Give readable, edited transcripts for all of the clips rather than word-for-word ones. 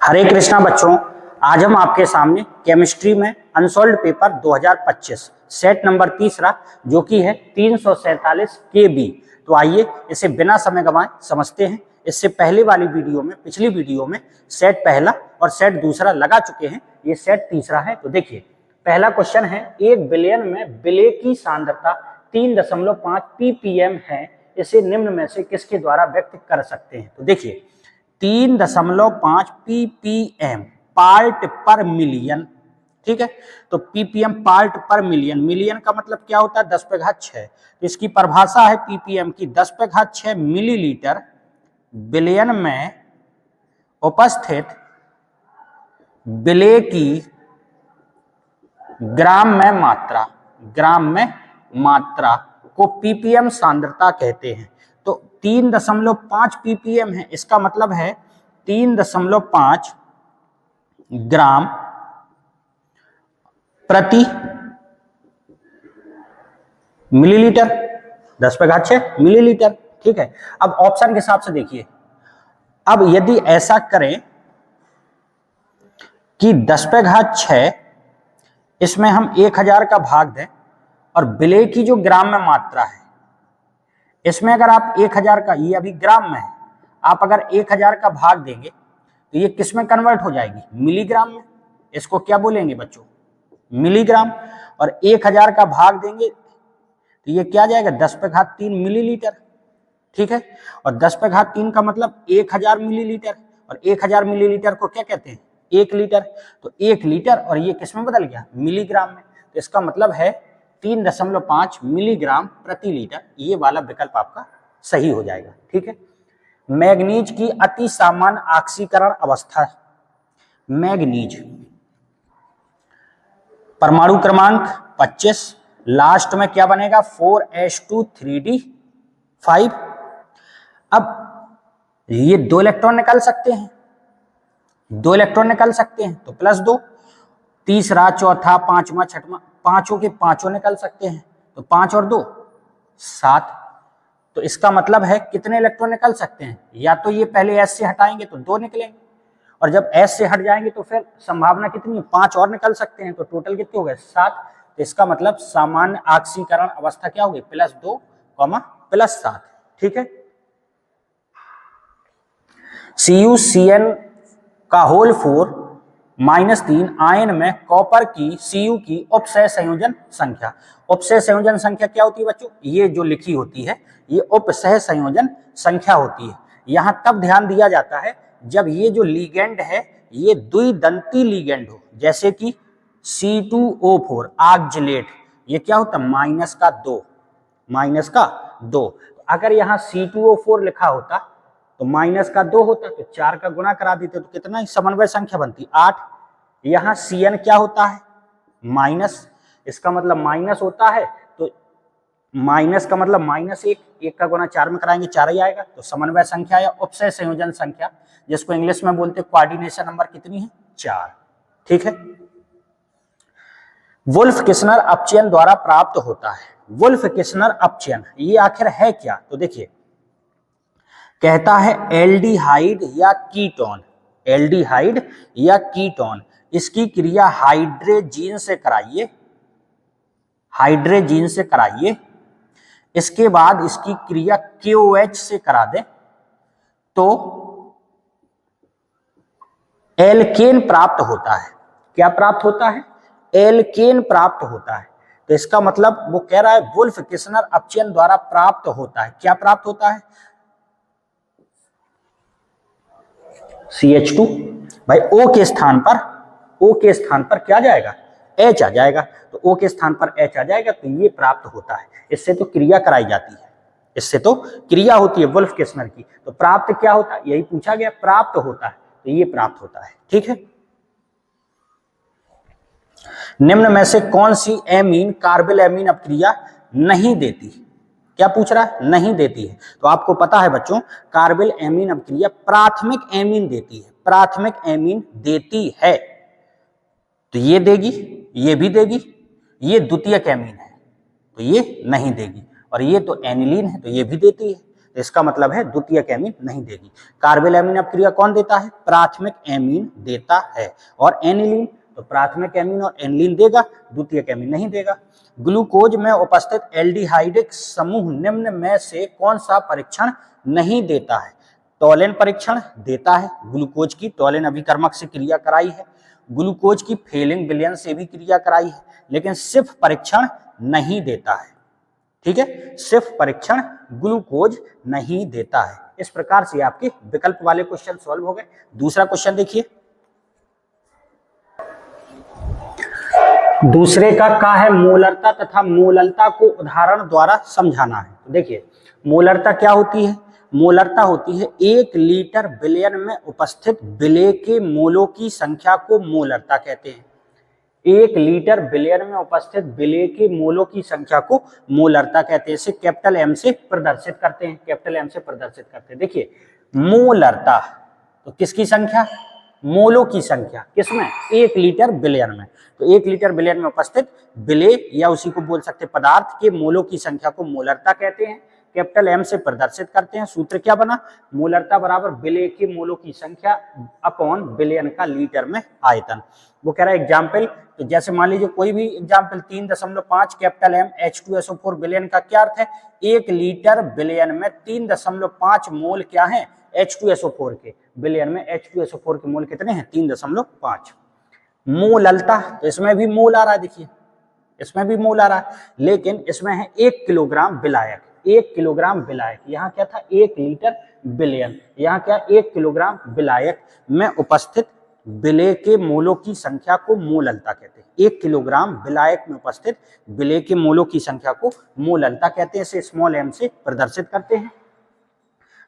हरे कृष्णा बच्चों, आज हम आपके सामने केमिस्ट्री में अनसॉल्व्ड पेपर 2025 सेट नंबर तीसरा जो कि है 347 KB। तो आइए इसे बिना समय गंवाए समझते हैं। इससे पहले वाली वीडियो में, पिछली वीडियो में सेट पहला और सेट दूसरा लगा चुके हैं, ये सेट तीसरा है। तो देखिए पहला क्वेश्चन है, 1 बिलियन में विलेय की सांद्रता 3.5 ppm है, इसे निम्न में से किसके द्वारा व्यक्त कर सकते हैं। तो देखिए 3.5 ppm पार्ट पर मिलियन, ठीक है। तो ppm पार्ट पर मिलियन, मिलियन का मतलब क्या होता है 10�6। तो इसकी परिभाषा है ppm की 10�6 मिलीलीटर बिलियन में उपस्थित विलेय की ग्राम में मात्रा को ppm सांद्रता कहते हैं। तो 3.5 ppm है, इसका मतलब है 3.5 ग्राम प्रति मिलीलीटर, 10�6 मिलीलीटर, ठीक है। अब ऑप्शन के हिसाब से देखिए, अब यदि ऐसा करें कि 10�6 इसमें हम 1000 का भाग दें और विलेय की जो ग्राम में मात्रा है इसमें अगर आप 1000 का, ये अभी ग्राम में है, आप अगर 1000 का भाग देंगे तो ये किस में कन्वर्ट हो जाएगी, मिलीग्राम में। इसको क्या बोलेंगे बच्चों, मिलीग्राम। और 1000 का भाग देंगे तो ये क्या जाएगा 10�3 मिलीलीटर, ठीक है। और 10�3 का मतलब 1000 मिलीलीटर, और 1000 मिलीलीटर को क्या कहते हैं 1 लीटर। तो 1 लीटर और ये किस में बदल गया, मिलीग्राम में। तो इसका मतलब है 3.5 मिलीग्राम प्रति लीटर, ये वाला विकल्प आपका सही हो जाएगा, ठीक है। मैग्नीज की अति सामान्य ऑक्सीकरण अवस्था, मैग्नीज परमाणु क्रमांक 25, लास्ट में क्या बनेगा 4s2 3d5। अब ये 2 इलेक्ट्रॉन निकाल सकते हैं, 2 इलेक्ट्रॉन निकाल सकते हैं तो +2, तीसरा चौथा पांचवा छठवां, पांचों के पांचों निकाल सकते हैं तो 5 और 2 7। तो इसका मतलब है कितने इलेक्ट्रॉन निकल सकते हैं, या तो ये पहले s से हटाएंगे तो 2 निकलेंगे, और जब s से हट जाएंगे तो फिर संभावना कितनी है 5 और निकल सकते हैं, तो टोटल कितने हो गए 7। तो इसका मतलब सामान्य ऑक्सीकरण अवस्था क्या होगी +2, +7, ठीक है। CuCN का होल 4 -3 आयन में कॉपर की Cu की उपसह संयोजन संख्या, उपसह संयोजन संख्या क्या होती है बच्चों, ये जो लिखी होती है ये उपसह संयोजन संख्या होती है। यहां तब ध्यान दिया जाता है जब ये जो लिगेंड है ये द्विदंती लिगेंड हो, जैसे कि C2O4 ऑक्जिलेट, ये क्या होता है -2। अगर यहाँ C2O4 लिखा होता तो -2 होता, तो 4 का गुणा करा देते तो कितना ही समन्वय संख्या बनती 8। यहाँ Cn क्या होता है माइनस, इसका मतलब माइनस होता है, तो माइनस का मतलब -1, 1 का गुणा 4 में कराएंगे 4 ही आएगा। तो समन्वय संख्या या उपसह संयोजन संख्या, जिसको इंग्लिश में बोलते हैं कोऑर्डिनेशन नंबर, कितनी है 4, ठीक है। वुल्फ किस्नर अपचयन द्वारा प्राप्त होता है, वुल्फ किस्नर अपचयन ये आखिर है क्या। तो देखिए कहता है एल्डिहाइड या कीटोन, एल्डिहाइड या कीटोन, इसकी क्रिया हाइड्रोजीन से कराइए, हाइड्रोजीन से कराइए, इसके बाद इसकी क्रिया KOH से करा दे तो एल्केन प्राप्त होता है। क्या प्राप्त होता है, एल्केन प्राप्त होता है। तो इसका मतलब वो कह रहा है वुल्फ किस्नर अपचयन द्वारा प्राप्त होता है, क्या प्राप्त होता है CH2 भाई, O के स्थान पर क्या जाएगा H आ जाएगा, तो O के स्थान पर H आ जाएगा, तो ये प्राप्त होता है। इससे तो क्रिया कराई जाती है, इससे तो क्रिया होती है वुल्फ किस्नर की। तो प्राप्त क्या होता है, यही पूछा गया, प्राप्त होता है, तो ये प्राप्त होता है, ठीक है। निम्न में से कौन सी एमीन कार्बिल एमीन अपक्रिया नहीं देती, क्या पूछ रहा है, नहीं देती है। तो आपको पता है बच्चों कार्बिल एमीन अपक्रिया प्राथमिक एमीन देती है, प्राथमिक एमीन देती है, तो ये देगी, ये भी देगी। ये द्वितीयक एमीन है तो ये नहीं देगी, और ये तो एनिलीन है तो ये भी देती है। तो इसका मतलब है द्वितीयक एमीन नहीं देगी। कार्बोलामिन अपक्रिया कौन देता है? प्राथमिक एमीन देता है। और एनिलीन तो प्राथमिक एमीन और एनिलीन देगा, द्वितीयक एमीन नहीं देगा। ग्लूकोज में उपस्थित एल्डिहाइडिक समूह निम्न में से कौन सा परीक्षण नहीं देता है? टॉलेन परीक्षण देता है, ग्लूकोज की टॉलेन अभिकर्मक से क्रिया कराई है, ग्लूकोज की फेलिंग विलयन से भी क्रिया कराई है, लेकिन सिर्फ परीक्षण नहीं देता है। ठीक है, सिर्फ परीक्षण ग्लूकोज नहीं देता है। इस प्रकार से आपके विकल्प वाले क्वेश्चन सॉल्व हो गए। दूसरा क्वेश्चन देखिए, दूसरे का है मोलरता तथा मोललता को उदाहरण द्वारा समझाना है। तो देखिए मोलरता क्या होती है? मोलरता होती है 1 लीटर विलयन में उपस्थित विलेय के मोलों की संख्या को मोलरता कहते हैं। 1 लीटर विलयन में उपस्थित विलेय के मोलों की संख्या को मोलरता कहते हैं। इसे कैपिटल एम से प्रदर्शित करते हैं, कैपिटल एम से प्रदर्शित करते हैं। देखिए मोलरता तो किसकी संख्या? मोलों की संख्या, किसमें? 1 लीटर विलयन में। तो 1 लीटर विलयन में उपस्थित विलेय या उसी को बोल सकते पदार्थ के मोलों की संख्या को मोलरता कहते हैं, कैपिटल एम से प्रदर्शित करते हैं। सूत्र क्या बना? मोलरता बराबर विलेय के मोलों की संख्या अपॉन विलयन का लीटर में आयतन। वो कह रहा है एग्जाम्पल, तो जैसे मान लीजिए कोई भी एग्जाम्पल 3.5 कैपिटल एम H2SO4 विलयन का क्या अर्थ है? 1 लीटर विलयन में 3.5 मोल क्या है? H2SO4 के। विलयन में H2SO4 के मोल कितने हैं? 3.5। मोललता तो इसमें भी मोल आ रहा है, देखिए इसमें भी मोल आ रहा है, लेकिन इसमें है 1 किलोग्राम विलायक। 1 किलोग्राम विलायक, यहाँ क्या था? 1 लीटर विलयन, यहाँ क्या? 1 किलोग्राम विलायक में उपस्थित विलेय के मोलों की संख्या को मोललता कहते हैं। 1 किलोग्राम विलायक में उपस्थित विलेय के मोलों की संख्या को मोललता कहते हैं। इसे स्मॉल एम से प्रदर्शित करते हैं।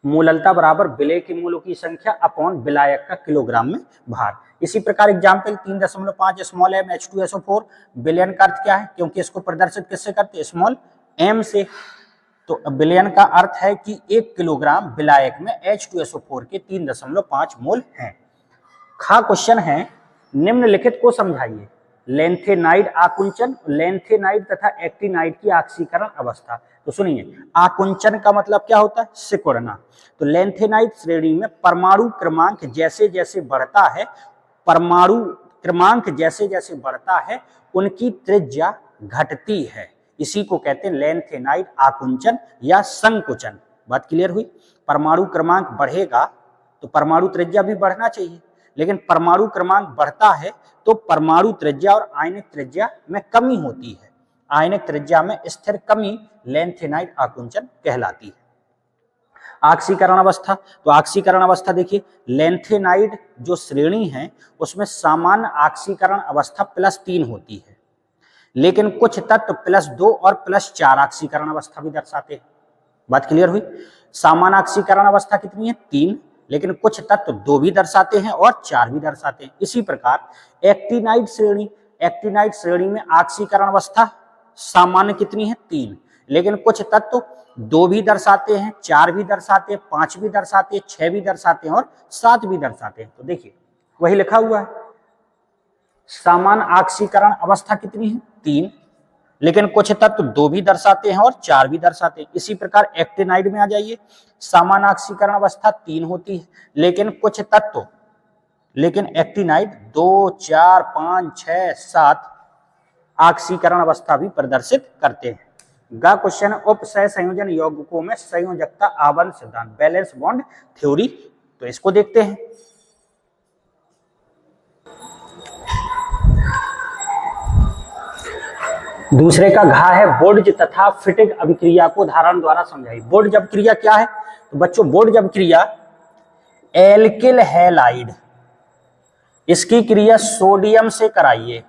मोललता बराबर विलेय के मोलों की संख्या अपॉन विलायक का किलोग्राम में भार। इसी प्रकार एग्जाम्पल 3.5 स्मॉल एम H2SO4 विलयन का अर्थ क्या है? क्योंकि इसको प्रदर्शित किससे करते हैं? स्मॉल एम से। तो विलयन का अर्थ है कि 1 किलोग्राम विलायक में H2SO4 के 3.5 मोल हैं। खा क्वेश्चन है, निम्नलिखित को समझाइए। लेंथेनाइड आकुंचन, लेंथेनाइड तथा एक्टिनाइड की ऑक्सीकरण अवस्था। तो सुनिए, आकुंचन का मतलब क्या होता है? सिकुड़ना। तो लेंथेनाइड श्रेणी में परमाणु क्रमांक जैसे जैसे बढ़ता है, परमाणु क्रमांक जैसे जैसे बढ़ता है उनकी त्रिज्या घटती है। इसी को कहते हैं लेंथेनाइड आकुंचन या संकुचन। बात क्लियर हुई? परमाणु क्रमांक बढ़ेगा तो परमाणु त्रिज्या भी बढ़ना चाहिए, लेकिन परमाणु क्रमांक बढ़ता है तो परमाणु त्रिज्या और आयनिक त्रिज्या में कमी होती है। आयनिक त्रिज्या में स्थिर कमी लेंथेनाइड आकुंचन कहलाती है। ऑक्सीकरण अवस्था, तो ऑक्सीकरण अवस्था देखिए, लेंथेनाइड जो श्रेणी है उसमें सामान्य ऑक्सीकरण अवस्था +3 होती है, लेकिन कुछ तत्व +2 और +4 ऑक्सीकरण अवस्था भी दर्शाते हैं। बात क्लियर हुई? सामान्य ऑक्सीकरण अवस्था कितनी है? 3, लेकिन कुछ तत्व 2 भी दर्शाते हैं और 4 भी दर्शाते हैं। इसी प्रकार एक्टिनाइड श्रेणी, एक्टिनाइड श्रेणी में ऑक्सीकरण अवस्था सामान्य कितनी है? 3, लेकिन कुछ तत्व 2 भी दर्शाते हैं, 4 भी दर्शाते हैं, 5 भी दर्शाते हैं, 6 भी दर्शाते हैं और 7 भी दर्शाते हैं। तो देखिए वही लिखा हुआ है, सामान्य ऑक्सीकरण अवस्था कितनी है? 3, लेकिन कुछ तत्व 2 भी दर्शाते हैं और 4 भी दर्शाते हैं। इसी प्रकार एक्टिनाइड में आ जाइए, सामान्य ऑक्सीकरण अवस्था 3 होती है, लेकिन कुछ तत्व, लेकिन एक्टिनाइड 2, 4, 5, 6, 7 ऑक्सीकरण अवस्था भी प्रदर्शित करते हैं। गा क्वेश्चन उप सह संयोजन यौगिकों में संयोजकता आबंध सिद्धांत, बैलेंस बॉन्ड थ्योरी। तो इसको देखते हैं। दूसरे का घा है बोर्ड तथा फिटिक अभिक्रिया को उदाहरण द्वारा समझाइए। बोर्ड अभिक्रिया क्या है? तो बच्चों बोर्ड अभिक्रिया एल्किल हैलाइड, इसकी क्रिया सोडियम से कराइए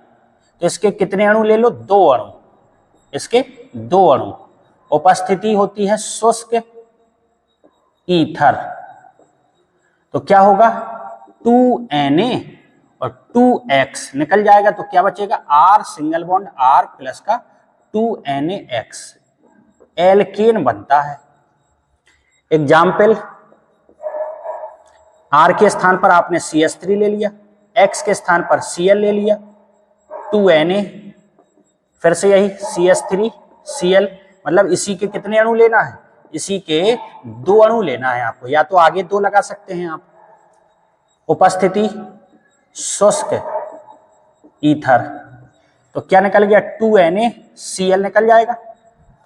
तो इसके कितने अणु ले लो? 2 अणु, इसके 2 अणु। उपस्थिति होती है शुष्क ईथर, तो क्या होगा? 2Na और 2X निकल जाएगा, तो क्या बचेगा? R single bond R plus का 2NaX, एल्केन बनता है। एग्जाम्पल, R के स्थान पर आपने CH3 ले लिया, X के स्थान पर Cl ले लिया, 2Na, फिर से यही CH3 Cl, मतलब इसी के कितने अणु लेना है? इसी के 2 अणु लेना है आपको, या तो आगे 2 लगा सकते हैं आप। उपस्थिति शुष्क ईथर, तो क्या निकल गया 2NaCl निकल जाएगा,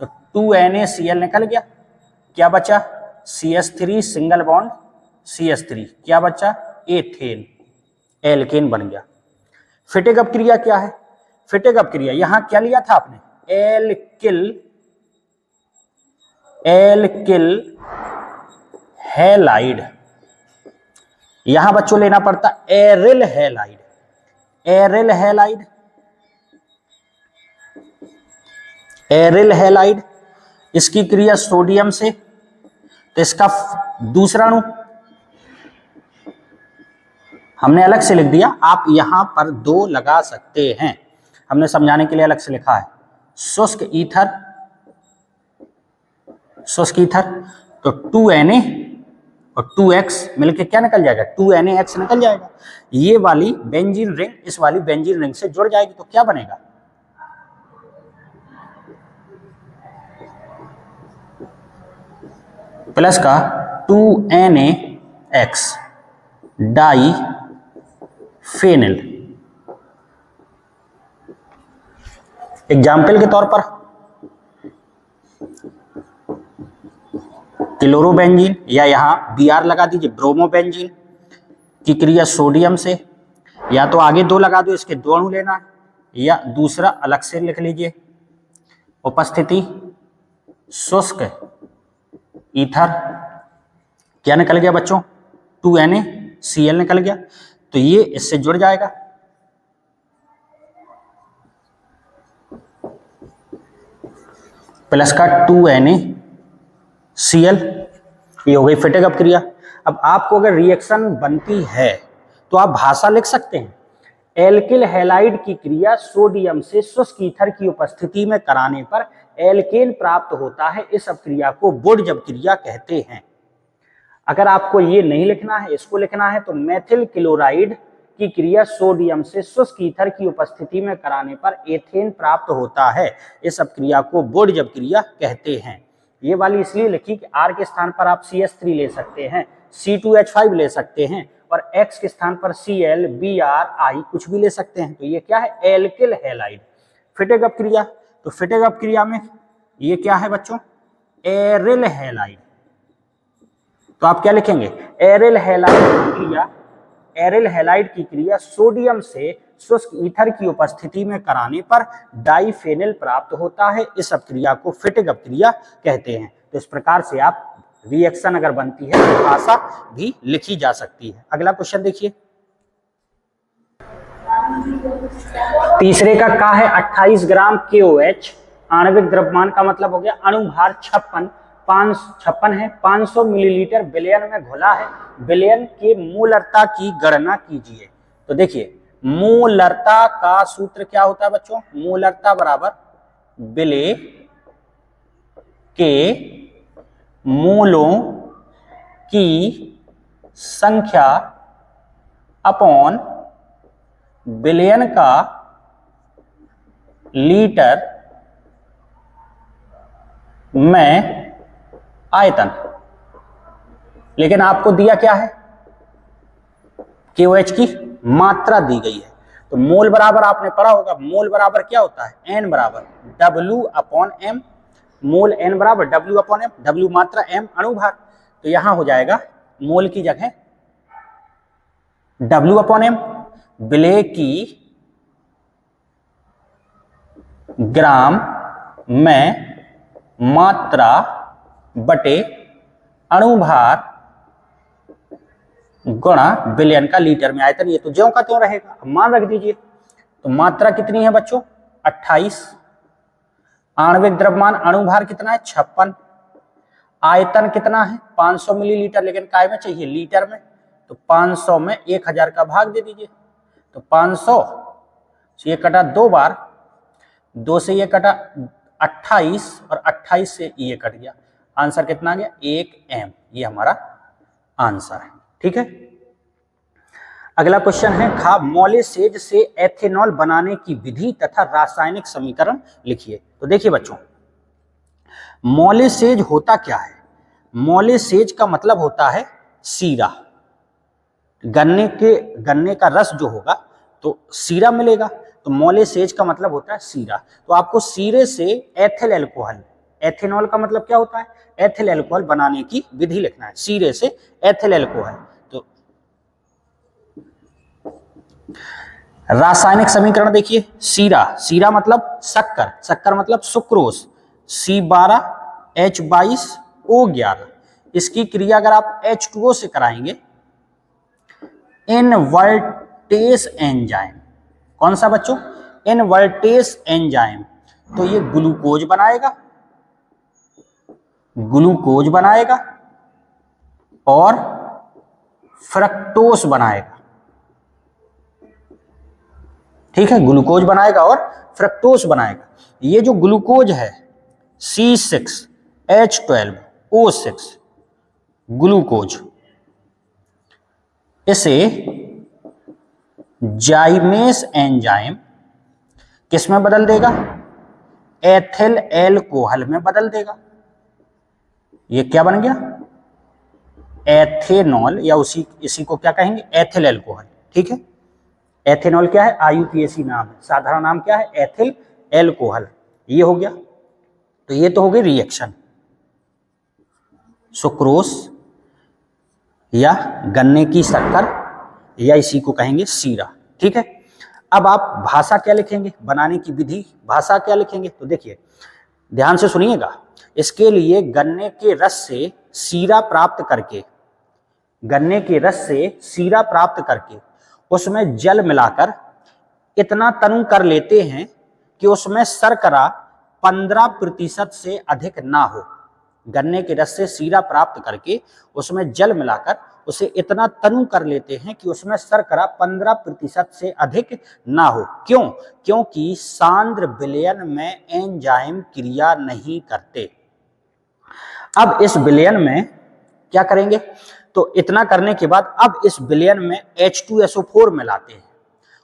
तो 2NaCl निकल गया। क्या बचा CH3 सिंगल बॉन्ड CH3, क्या बचा एथेन, एल्केन बन गया। फिटिक अपक्रिया क्या है? फिटिक अपक्रिया यहां क्या लिया था आपने? एल्किल हैलाइड, यहां बच्चों लेना पड़ता aryl halide. Aryl halide, aryl halide, इसकी क्रिया सोडियम से, तो इसका दूसरा अणु हमने अलग से लिख दिया, आप यहां पर 2 लगा सकते हैं, हमने समझाने के लिए अलग से लिखा है। शुष्क ईथर, शुष्क ईथर, तो 2Na और 2X मिलके क्या निकल जाएगा? 2NaX निकल जाएगा। ये वाली बेंजीन रिंग इस वाली बेंजीन रिंग से जुड़ जाएगी, तो क्या बनेगा? प्लस का 2NaX डाई फेनिल। एग्जाम्पल के तौर पर क्लोरोबेंजीन, या यहां Br लगा दीजिए, ब्रोमोबेंजीन की क्रिया सोडियम से, या तो आगे 2 लगा दो, इसके 2 अणु लेना है, या दूसरा अलग से लिख लीजिए। उपस्थिति शुष्क ईथर, क्या निकल गया बच्चों? 2NaCl निकल गया, तो ये इससे जुड़ जाएगा। प्लस का 2NaCl, ये हो गई फिटिक अपक्रिया। अब आपको अगर रिएक्शन बनती है तो आप भाषा लिख सकते हैं। एल्किल हैलाइड की क्रिया सोडियम से शुष्क ईथर की उपस्थिति में कराने पर एल्केन प्राप्त होता है, इस अपक्रिया को बुर्ज अपक्रिया कहते हैं। अगर आपको ये नहीं लिखना है, इसको लिखना है, तो मेथिल क्लोराइड की क्रिया सोडियम से शुष्क ईथर की उपस्थिति में कराने पर एथेन प्राप्त होता है, इस अपक्रिया को बुर्ज अपक्रिया कहते हैं। ये वाली इसलिए लिखी कि R के स्थान पर आप CH3 ले सकते हैं, C2H5 ले सकते हैं, और X के स्थान पर Cl, Br, I कुछ भी ले सकते हैं। तो ये क्या है? Alkyl halide. फिटिक अपक्रिया, तो फिटिक अपक्रिया में ये क्या है बच्चों? Aryl halide. तो आप क्या लिखेंगे? एरिल हैलाइड की क्रिया, एरिल हैलाइड की क्रिया सोडियम से शुष्क ईथर की उपस्थिति में कराने पर डाइफेनिल प्राप्त होता है, इस अपक्रिया को फिटिक अपक्रिया कहते हैं। तो इस प्रकार से आप रिएक्शन अगर बनती है तो भाषा भी लिखी जा सकती है। अगला क्वेश्चन देखिए, तीसरे का है 28 ग्राम KOH आणविक द्रव्यमान का मतलब हो गया अणुभार 56 है, 500 मिलीलीटर विलयन में घुला है, विलयन के मोलरता की गणना कीजिए। तो देखिए मोलरता का सूत्र क्या होता है बच्चों? मोलरता बराबर विलेय के मोलों की संख्या अपॉन विलयन का लीटर में आयतन। लेकिन आपको दिया क्या है? KOH की मात्रा दी गई है। तो मोल बराबर आपने पढ़ा होगा, मोल बराबर क्या होता है? N बराबर W/M। मोल N बराबर W/M, W मात्रा, M अणुभार। तो यहां हो जाएगा मोल की जगह W/M, विलेय की ग्राम में मात्रा बटे अणुभार गुणा विलयन का लीटर में आयतन। ये तो ज्यों का त्यों रहेगा, मान रख दीजिए। तो मात्रा कितनी है बच्चों? 28। आणविक द्रव्यमान अणुभार कितना है? 56। आयतन कितना है? 500 मिलीलीटर, लेकिन काय में चाहिए? लीटर में। तो 500 में 1000 का भाग दे दीजिए। तो 500 से ये कटा 2 बार, 2 से ये कटा 28 और 28 से ये कट गया। आंसर कितना आ गया? 1 M। ये हमारा आंसर है। ठीक है। अगला क्वेश्चन है मोलेसेज से एथेनॉल बनाने की विधि तथा रासायनिक समीकरण लिखिए। तो देखिए बच्चों, मोलेसेज होता क्या है? मोलेसेज का मतलब होता है सीरा। गन्ने का रस जो होगा तो सीरा मिलेगा, तो मोलेसेज का मतलब होता है सीरा। तो आपको सीरे से एथिल अल्कोहल, एथेनॉल का मतलब क्या होता है? एथिल अल्कोहल बनाने की विधि लिखना है, सीरे से एथिल अल्कोहल। तो रासायनिक समीकरण देखिए, सीरा मतलब शक्कर, शक्कर मतलब सुक्रोज, C12H22O11। इसकी क्रिया अगर आप H2O से कराएंगे, इनवर्टेस एंजाइम, कौन सा बच्चों? इनवर्टेस एंजाइम, तो ये ग्लूकोज बनाएगा और फ्रक्टोस बनाएगा। ठीक है, ग्लूकोज बनाएगा और फ्रक्टोस बनाएगा। ये जो ग्लूकोज है C6H12O6 ग्लूकोज, इसे जाइमेस एंजाइम किस में बदल देगा? एथिल एल्कोहल में बदल देगा। ये क्या बन गया? एथेनॉल, या इसी को क्या कहेंगे? Ethyl alcohol. ठीक है, एथेनॉल क्या है? IUPAC नाम है, साधारण नाम क्या है? Ethyl alcohol. ये हो गया। तो ये तो हो गई रिएक्शन, सुक्रोस या गन्ने की शक्कर, या इसी को कहेंगे सीरा। ठीक है, अब आप भाषा क्या लिखेंगे? बनाने की विधि भाषा क्या लिखेंगे? तो देखिए ध्यान से सुनिएगा। इसके लिए गन्ने के रस से सीरा प्राप्त करके उसमें जल मिलाकर इतना तनु कर लेते हैं कि उसमें शर्करा 15% से अधिक ना हो। गन्ने के रस से सीरा प्राप्त करके उसमें जल मिलाकर उसे इतना तनु कर लेते हैं कि उसमें शर्करा 15% से अधिक ना हो। क्यों? क्योंकि सांद्र विलयन में एंजाइम क्रिया नहीं करते। अब इस विलयन में क्या करेंगे? तो इतना करने के बाद अब इस विलयन में H2SO4 मिलाते हैं,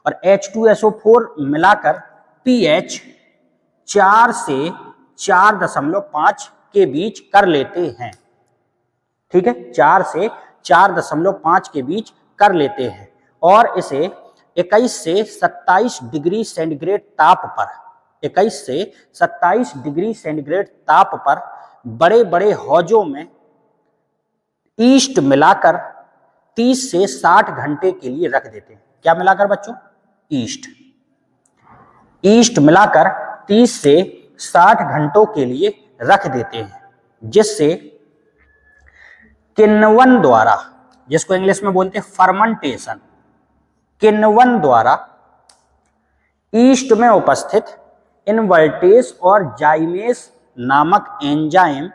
और H2SO4 मिलाकर pH 4 से 4.5 के बीच कर लेते हैं। ठीक है, 4 से 4.5 के बीच कर लेते हैं, और इसे 21 से 27 डिग्री सेंटीग्रेड ताप पर, 21 से 27 डिग्री सेंटीग्रेड ताप पर बड़े बड़े हौजों में ईस्ट मिलाकर 30 से 60 घंटे के लिए रख देते हैं। क्या मिलाकर बच्चों? ईस्ट मिलाकर 30 से 60 घंटों के लिए रख देते हैं, जिससे किण्वन द्वारा, जिसको इंग्लिश में बोलते हैं फर्मेंटेशन, किण्वन द्वारा ईस्ट में उपस्थित इनवर्टेस और जाइमेस नामक एंजाइम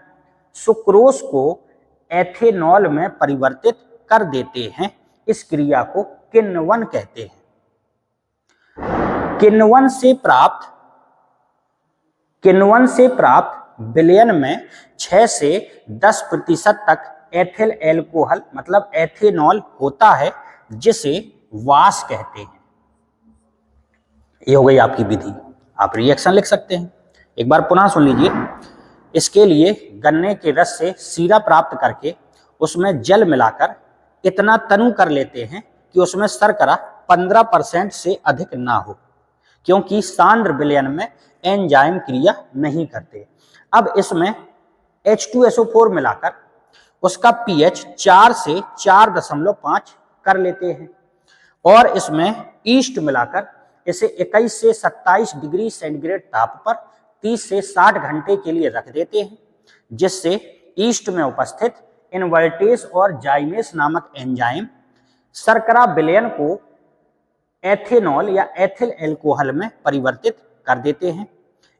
सुक्रोज को एथेनॉल में परिवर्तित कर देते हैं। इस क्रिया को किण्वन कहते हैं। किण्वन से प्राप्त विलयन में 6 से 10% तक एथिल एल्कोहल मतलब एथेनॉल होता है, जिसे वास कहते हैं। ये हो गई आपकी विधि। आप रिएक्शन लिख सकते हैं। एक बार पुनः सुन लीजिए। इसके लिए गन्ने के रस से सीरा प्राप्त करके उसमें जल मिलाकर इतना तनु कर लेते हैं कि उसमें शर्करा 15% से अधिक ना हो, क्योंकि सांद्र विलयन में एंजाइम क्रिया नहीं करते। अब इसमें H2SO4 मिलाकर उसका pH 4 से 4.5 कर लेते हैं, और इसमें ईस्ट मिलाकर इसे 21 से 27 डिग्री सेंटीग्रेड ताप पर 30 से 60 घंटे के लिए रख देते हैं, जिससे ईस्ट में उपस्थित इनवर्टेस और जाइमेस नामक एंजाइम शर्करा विलयन को एथेनॉल या एथिल एल्कोहल में परिवर्तित कर देते हैं।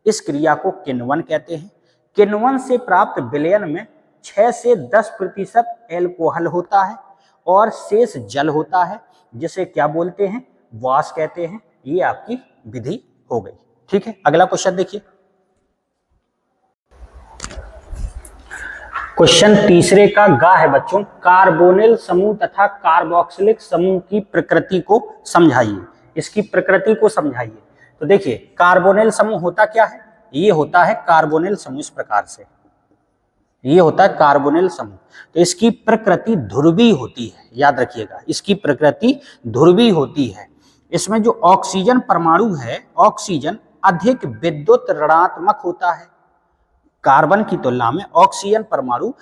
इस क्रिया को किण्वन कहते हैं। किण्वन से प्राप्त विलयन में 6 से 10% एल्कोहल होता है और शेष जल होता है, जिसे क्या बोलते हैं? वास कहते हैं। ये आपकी विधि हो गई। ठीक है, अगला क्वेश्चन देखिए। क्वेश्चन तीसरे का गा है बच्चों, कार्बोनिल समूह तथा कार्बोक्सिलिक समूह की प्रकृति को समझाइए। इसकी प्रकृति को समझाइए। तो देखिए कार्बोनिल समूह होता क्या है? ये होता है कार्बोनिल समूह इस प्रकार से, ये होता है कार्बोनिल समूह। तो इसकी प्रकृति ध्रुवीय होती है, याद रखिएगा, इसकी प्रकृति ध्रुवीय होती है। इसमें जो ऑक्सीजन परमाणु है, ऑक्सीजन अधिक विद्युत ऋणात्मक होता है। कार्बन की तुलना में ऑक्सीजन परमाणु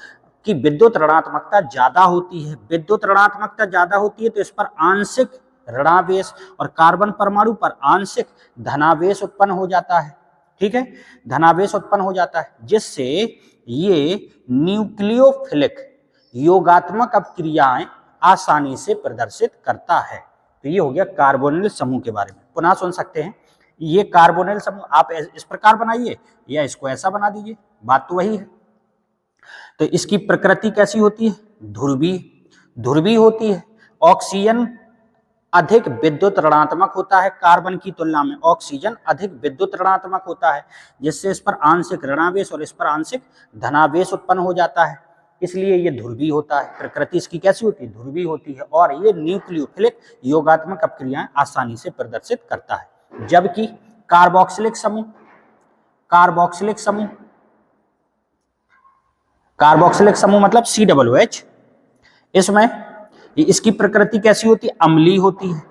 की विद्युत ऋणात्मकता ज्यादा होती है। विद्युत ऋणात्मकता ज्यादा होती है तो इस पर आंशिक ऋणावेश और कार्बन परमाणु पर आंशिक धनावेश उत्पन्न हो जाता है। ठीक है, धनावेश उत्पन्न हो जाता है, जिससे ये न्यूक्लियोफिलिक योगात्मक अपक्रियाएं आसानी से प्रदर्शित करता है। तो ये हो गया कार्बोनिल समूह के बारे में। पुनः सुन सकते हैं, ये कार्बोनिल समूह आप इस प्रकार बनाइए या इसको ऐसा बना दीजिए, बात तो वही है। तो इसकी प्रकृति कैसी होती है? ध्रुवीय, ध्रुवीय होती है। ऑक्सीजन अधिक विद्युत ऋणात्मक होता है, कार्बन की तुलना में ऑक्सीजन अधिक विद्युत ऋणात्मक होता है, जिससे इस पर आंशिक ऋणावेश और इस पर आंशिक धनावेश उत्पन्न हो जाता है, इसलिए ये ध्रुवीय होता है। प्रकृति इसकी कैसी होती है? ध्रुवीय होती है, और ये न्यूक्लियोफिलिक योगात्मक अपक्रियाएं आसानी से प्रदर्शित करता है। जबकि कार्बोक्सिलिक समूह, कार्बोक्सिलिक समूह, कार्बोक्सिलिक समूह मतलब COOH, इसमें इसकी प्रकृति कैसी होती है? अम्लीय होती है।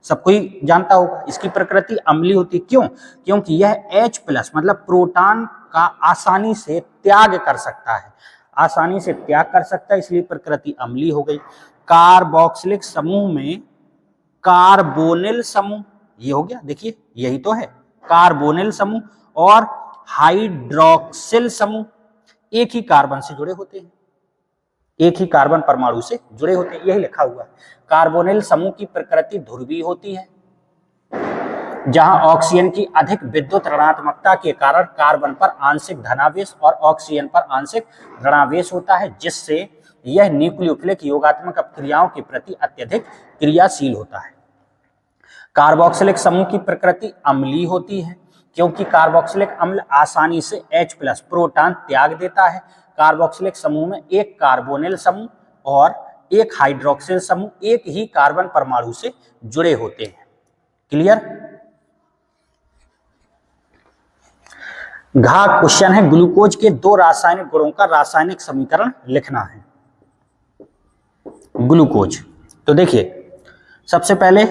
सब कोई जानता होगा इसकी प्रकृति अम्लीय होती है। क्यों? क्योंकि यह H+ मतलब प्रोटॉन का आसानी से त्याग कर सकता है, आसानी से त्याग कर सकता है, इसलिए प्रकृति अम्लीय हो गई। कार्बोक्सिलिक समूह में कार्बोनिल समूह, ये हो गया, देखिए यही तो है कार्बोनिल समूह, और हाइड्रोक्सिल समूह एक ही कार्बन से जुड़े होते हैं, एक ही कार्बन परमाणु से जुड़े होते हैं, यही लिखा हुआ है। कार्बोनिल समूह की प्रकृति ध्रुवीय होती है, जहां ऑक्सीजन की अधिक विद्युत ऋणात्मकता के कारण कार्बन पर आंशिक धनावेश और ऑक्सीजन पर आंशिक ऋणावेश होता है, जिससे यह न्यूक्लियोफिलिक योगात्मक अपक्रियाओं के प्रति अत्यधिक क्रियाशील होता है। कार्बोक्सिलिक समूह की प्रकृति अम्लीय होती है, क्योंकि कार्बोक्सिलिक अम्ल आसानी से H+ प्रोटॉन त्याग देता है। कार्बोक्सिलिक समूह में एक कार्बोनिल समूह और एक हाइड्रोक्सिल समूह एक ही कार्बन परमाणु से जुड़े होते हैं। क्लियर? घ क्वेश्चन है, ग्लूकोज के दो रासायनिक गुणों का रासायनिक समीकरण लिखना है। ग्लूकोज, तो देखिए सबसे पहले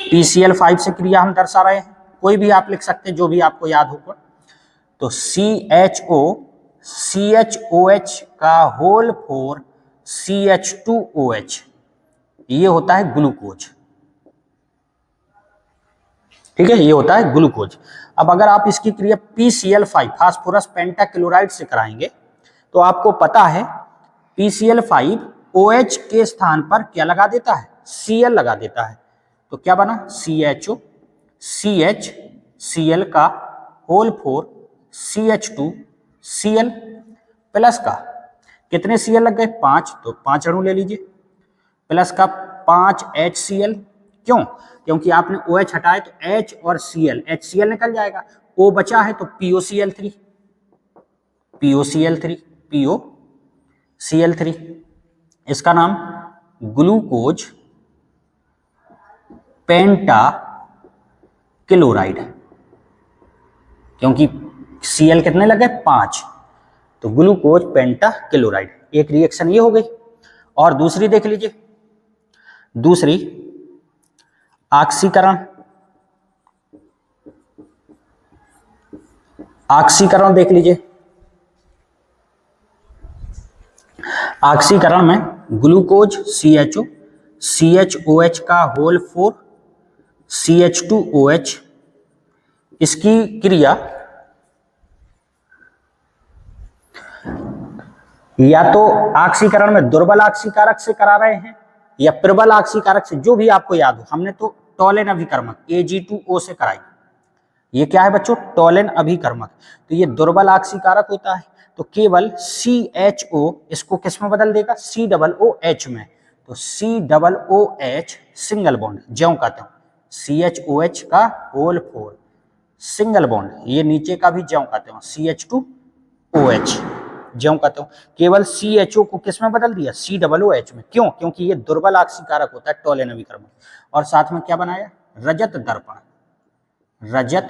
PCl5 से क्रिया हम दर्शा रहे हैं, कोई भी आप लिख सकते हैं जो भी आपको याद होगा। तो CHOH का होल 4 CH2OH, ये होता है ग्लूकोज। ठीक है, ये होता है ग्लूकोज। अब अगर आप इसकी क्रिया PCl5 फास्फोरस पेंटाक्लोराइड से कराएंगे तो आपको पता है PCl5 OH के स्थान पर क्या लगा देता है? Cl लगा देता है। तो क्या बना? CHO, CH, Cl का होल 4 CH2Cl प्लस का कितने Cl लग गए? 5, तो 5 अणु ले लीजिए, प्लस का 5 HCl। क्यों? क्योंकि आपने OH हटाए तो H और Cl, HCl निकल जाएगा, O बचा है तो POCl3, POCl3, POCl3। इसका नाम ग्लूकोज पेंटाक्लोराइड है, क्योंकि Cl कितने लगे? 5, तो ग्लूकोज पेंटाक्लोराइड। एक रिएक्शन ये हो गई। और दूसरी देख लीजिए, दूसरी ऑक्सीकरण, ऑक्सीकरण देख लीजिए। ऑक्सीकरण में ग्लूकोज CHO, CHOH का होल 4 CH2OH, इसकी क्रिया या तो ऑक्सीकरण में दुर्बल ऑक्सीकारक से करा रहे हैं या प्रबल ऑक्सीकारक से, जो भी आपको याद हो। हमने तो टॉलेन अभिकर्मक Ag2O से कराई। ये क्या है बच्चों? टॉलेन अभिकर्मक। तो ये दुर्बल ऑक्सीकारक होता है, तो केवल CHO इसको किस में बदल देगा? COOH में। तो COOH सिंगल बॉन्ड, ज्यों कहते हो CHOH का होल 4 सिंगल बॉन्ड, ये नीचे का भी ज्यों कहते हो CH2OH, ज्यों कहते हो। केवल CHO को किस में बदल दिया? COOH में। क्यों? क्योंकि ये दुर्बल ऑक्सीकारक होता है, टॉलेन अभिकर्मक। और साथ में क्या बनाया? रजत दर्पण, रजत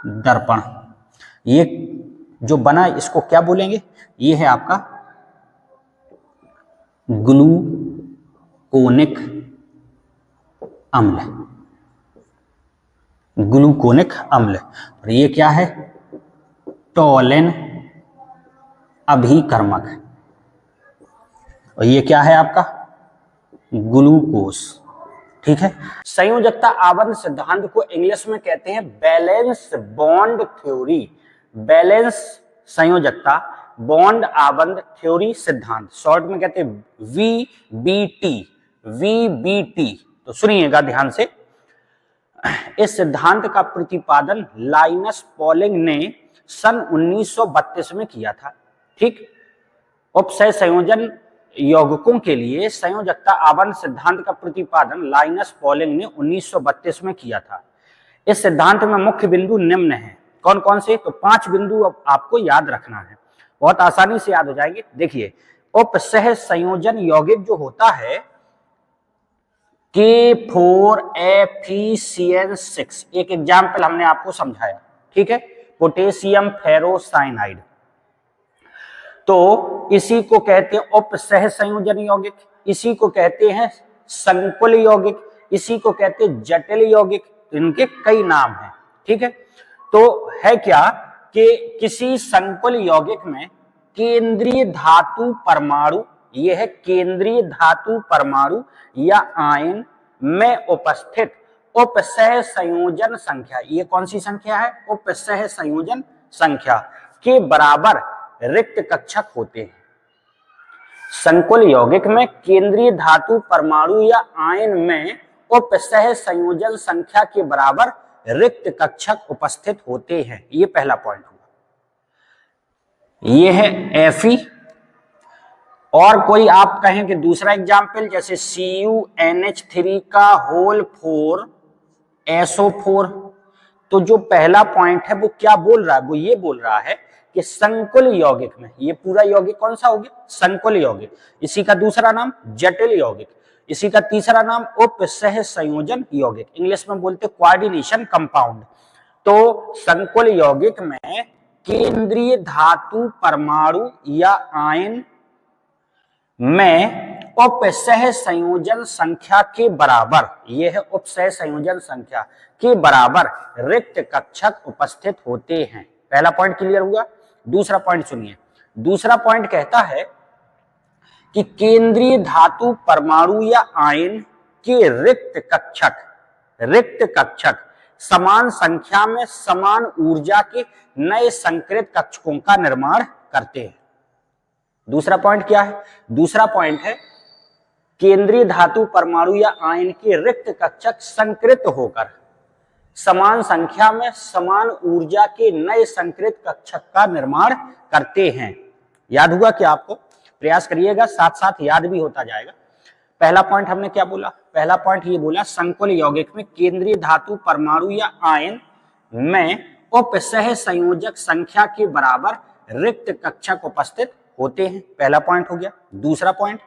दर्पण। ये जो बना इसको क्या बोलेंगे? ये है आपका ग्लूकोनिक अम्ल, ग्लूकोनिक अम्ल। और ये क्या है? टोलिन अभिकर्मक। और ये क्या है आपका? ग्लूकोस। ठीक है। संयोजकता आबंध सिद्धांत को इंग्लिश में कहते हैं बैलेंस बॉन्ड थ्योरी। बैलेंस संयोजकता बॉन्ड आबंध थ्योरी सिद्धांत, शॉर्ट में कहते हैं VBT। VBT तो सुनिएगा ध्यान से। इस सिद्धांत का प्रतिपादन लाइनस पॉलिंग ने सन 1932 में किया था। ठीक। उपसय संयोजन यौगिकों के लिए संयोजकता आबंध सिद्धांत का प्रतिपादन लाइनस पॉलिंग ने 1932 में किया था। इस सिद्धांत में मुख्य बिंदु निम्न हैं। कौन कौन से? तो 5 बिंदु आपको याद रखना है, बहुत आसानी से याद हो जाएंगे। देखिए, उपसह संयोजन यौगिक जो होता है K4FeCN6, एक एग्जाम्पल हमने आपको समझाया। ठीक है, पोटेशियम फेरोसाइनाइड, तो इसी को कहते हैं उपसह संयोजन यौगिक, इसी को कहते हैं संकुल यौगिक, इसी को कहते हैं जटिल यौगिक। इनके कई नाम हैं। ठीक है, तो है क्या कि किसी संकुल यौगिक में केंद्रीय धातु परमाणु, यह है केंद्रीय धातु परमाणु या आयन में उपस्थित उपसह संयोजन संख्या, ये कौन सी संख्या है? उपसह संयोजन संख्या के बराबर रिक्त कक्षक होते हैं। संकुल यौगिक में केंद्रीय धातु परमाणु या आयन में उपसह संयोजन संख्या के बराबर रिक्त कक्षक उपस्थित होते हैं। ये पहला पॉइंट हुआ। ये है Fe। और कोई आप कहें कि दूसरा एग्जाम्पल, जैसे CuNH3 का होल 4 SO4, तो जो पहला पॉइंट है वो क्या बोल रहा है? वो ये बोल रहा है कि संकुल यौगिक में, ये पूरा यौगिक कौन सा हो गया? संकुल यौगिक। इसी का दूसरा नाम जटिल यौगिक, इसी का तीसरा नाम उपसह संयोजन यौगिक, इंग्लिश में बोलते कोऑर्डिनेशन कंपाउंड। तो संकुल यौगिक में केंद्रीय धातु परमाणु या आयन में उपसह संयोजन संख्या के बराबर, यह है उपसह संयोजन संख्या के बराबर रिक्त कक्षक उपस्थित होते हैं। पहला पॉइंट क्लियर हुआ। दूसरा पॉइंट सुनिए। दूसरा पॉइंट कहता है कि केंद्रीय धातु परमाणु या आयन के रिक्त कक्षक समान संख्या में समान ऊर्जा के नए संकृत कक्षकों का निर्माण करते हैं। दूसरा पॉइंट क्या है? दूसरा पॉइंट है केंद्रीय धातु परमाणु या आयन के रिक्त कक्षक संकृत होकर समान संख्या में समान ऊर्जा के नए संकृत कक्षक का निर्माण करते हैं। याद हुआ क्या आपको? प्रयास करिएगा, साथ साथ याद भी होता जाएगा। पहला पॉइंट हमने क्या बोला? पहला पॉइंट ये बोला संकुल यौगिक में केंद्रीय धातु परमाणु या आयन में उपसह संयोजक संख्या के बराबर रिक्त कक्षक उपस्थित होते हैं। पहला पॉइंट हो गया। दूसरा पॉइंट,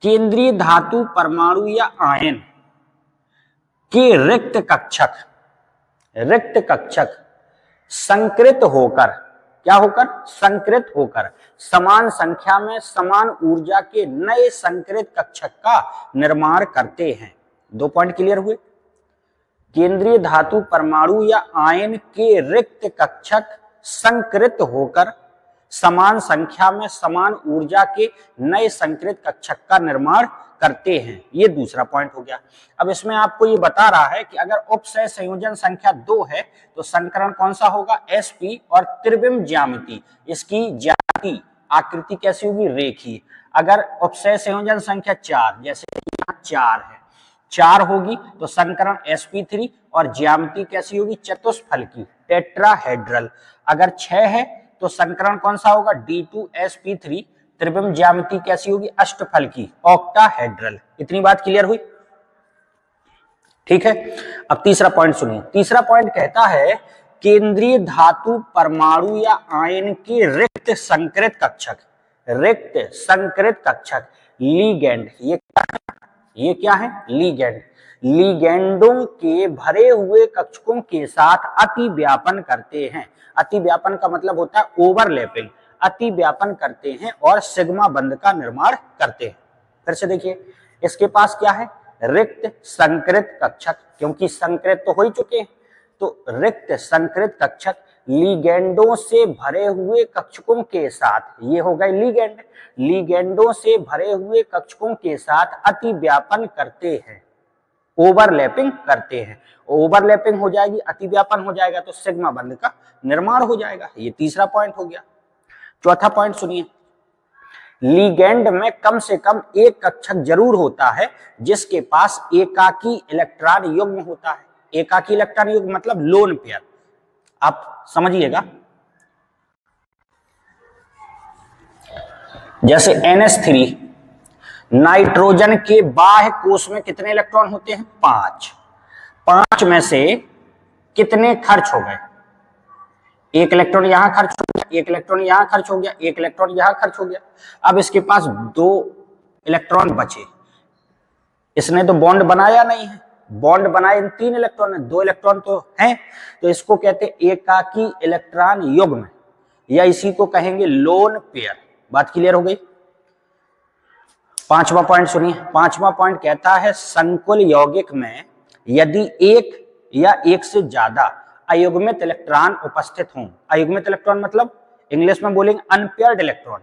केंद्रीय धातु परमाणु या आयन के रिक्त कक्षक संकृत होकर, क्या होकर? संकृत होकर समान संख्या में समान ऊर्जा के नए संकृत कक्षक का निर्माण करते हैं। 2 पॉइंट क्लियर हुए। केंद्रीय धातु परमाणु या आयन के रिक्त कक्षक संकृत होकर समान संख्या में समान ऊर्जा के नए संकृत कक्षक का निर्माण करते हैं। ये दूसरा पॉइंट हो गया। अब इसमें आपको ये बता रहा है कि अगर उपसह संयोजन संख्या 2 है तो संकरण कौन सा होगा? sp। और त्रिविम ज्यामिति, इसकी ज्यामिति आकृति कैसी होगी? रेखीय। अगर उपसह संयोजन संख्या 4, जैसे यहाँ 4 है, 4 होगी तो संकरण sp3 और ज्यामिति कैसी होगी? चतुष्फलकी, टेट्राहेड्रल। अगर 6 है तो संकरण कौन सा होगा? D2sp3, त्रिविम ज्यामिति कैसी होगी? अष्टफलकी, ऑक्टाहेड्रल। इतनी बात क्लियर हुई? ठीक है। अब तीसरा पॉइंट सुनिए। तीसरा पॉइंट कहता है केंद्रीय धातु परमाणु या आयन के रिक्त संकृत कक्षक लीगेंड, ये क्या है? लीगैंड। लीगैंडों के भरे हुए कक्षकों के साथ अति व्यापन करते हैं। अति व्यापन का मतलब होता है ओवरलैपिंग। अति व्यापन करते हैं और सिग्मा बंध का निर्माण करते हैं। फिर से देखिए, इसके पास क्या है? रिक्त संकृत कक्षक, क्योंकि संकृत तो हो ही चुके हैं, तो रिक्त संकृत कक्षक लीगैंडों से भरे हुए कक्षकों के साथ, ये हो गए लीगैंड, लीगैंडों से भरे हुए कक्षकों के साथ अति व्यापन करते हैं, ओवरलैपिंग करते हैं। ओवरलैपिंग हो जाएगी, अति व्यापन हो जाएगा तो सिग्मा बंध का निर्माण हो जाएगा। ये तीसरा पॉइंट हो गया। चौथा पॉइंट सुनिए, लीगैंड में कम से कम एक कक्षक जरूर होता है जिसके पास एकाकी इलेक्ट्रॉन युग्म होता है। एकाकी इलेक्ट्रॉन युग्म मतलब लोन पेयर, आप समझिएगा। जैसे NH3, नाइट्रोजन के बाह्य कोश में कितने इलेक्ट्रॉन होते हैं? 5। 5 में से कितने खर्च हो गए? एक इलेक्ट्रॉन यहां खर्च हो गया, एक इलेक्ट्रॉन यहां खर्च हो गया, एक इलेक्ट्रॉन यहां खर्च हो गया। अब इसके पास 2 इलेक्ट्रॉन बचे। इसने तो बॉन्ड बनाया नहीं है, बॉन्ड बनाए 3 इलेक्ट्रॉन है, 2 इलेक्ट्रॉन तो हैं, तो इसको कहते हैं एकाकी इलेक्ट्रॉन युग्म, या इसी को कहेंगे लोन पेयर। बात क्लियर हो गई? पांचवा पॉइंट सुनिए। पांचवा पॉइंट कहता है संकुल यौगिक में यदि एक या एक से ज्यादा अयुग्मित इलेक्ट्रॉन उपस्थित हों, अयुग्मित इलेक्ट्रॉन मतलब इंग्लिश में बोलेंगे अनपेयर्ड इलेक्ट्रॉन,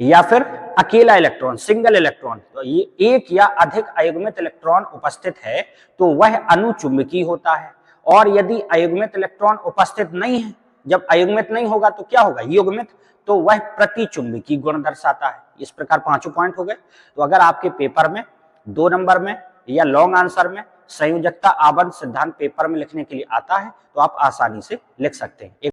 या फिर अकेला इलेक्ट्रॉन, सिंगल इलेक्ट्रॉन, तो ये एक या अधिक अयुग्मित इलेक्ट्रॉन उपस्थित है तो वह अनुचुंबकीय होता है। और यदि अयुग्मित इलेक्ट्रॉन उपस्थित नहीं है, जब अयुग्मित नहीं होगा तो क्या होगा? युग्मित, तो वह प्रतिचुंबकीय गुण दर्शाता है। इस प्रकार 5 पॉइंट हो गए। तो अगर आपके पेपर में 2 नंबर में या लॉन्ग आंसर में संयोजकता आबंध सिद्धांत पेपर में लिखने के लिए आता है तो आप आसानी से लिख सकते हैं।